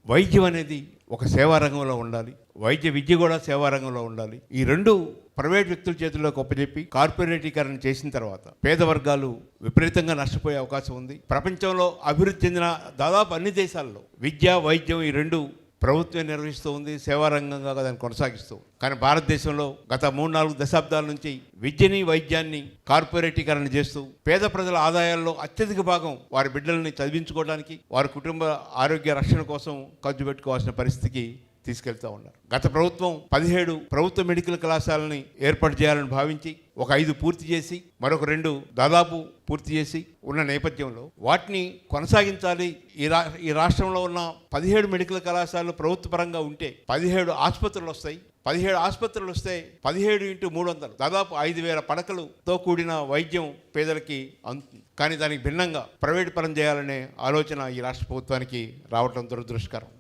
వైద్యం అనేది ఒక సేవా రంగంలో ఉండాలి, వైద్య విద్య కూడా సేవా రంగంలో ఉండాలి. ఈ రెండు ప్రైవేట్ వ్యక్తుల చేతుల్లోకి ఒప్పజెప్పి కార్పొరేటీకరణ చేసిన తర్వాత పేద వర్గాలు విపరీతంగా నష్టపోయే అవకాశం ఉంది. ప్రపంచంలో అభివృద్ధి చెందిన దాదాపు అన్ని దేశాల్లో విద్య వైద్యం ఈ రెండు ప్రభుత్వం నిర్వహిస్తూ ఉంది, సేవా రంగంగా దాన్ని కొనసాగిస్తూ. కానీ భారతదేశంలో గత 3-4 దశాబ్దాల నుంచి విద్యని వైద్యాన్ని కార్పొరేటీకరణ చేస్తూ పేద ప్రజల ఆదాయాల్లో అత్యధిక భాగం వారి బిడ్డల్ని చదివించుకోవడానికి, వారి కుటుంబ ఆరోగ్య రక్షణ కోసం ఖర్చు పెట్టుకోవాల్సిన పరిస్థితికి తీసుకెళ్తూ ఉన్నారు. గత ప్రభుత్వం 17 ప్రభుత్వ మెడికల్ కళాశాలని ఏర్పాటు చేయాలని భావించి ఒక 5 పూర్తి చేసి మరొక 2 దాదాపు పూర్తి చేసి ఉన్న నేపథ్యంలో వాటిని కొనసాగించాలి. ఈ రాష్ట్రంలో ఉన్న 17 మెడికల్ కళాశాలలు ప్రభుత్వ పరంగా ఉంటే 17 ఆసుపత్రులు వస్తాయి. 17 ఆసుపత్రులు వస్తే 17 × 300 దాదాపు 5,000 పడకలతో కూడిన వైద్యం పేదలకి అందుతుంది. కానీ దానికి భిన్నంగా ప్రైవేట్ పరం చేయాలనే ఆలోచన ఈ రాష్ట్ర ప్రభుత్వానికి రావటం దురదృష్టకరం.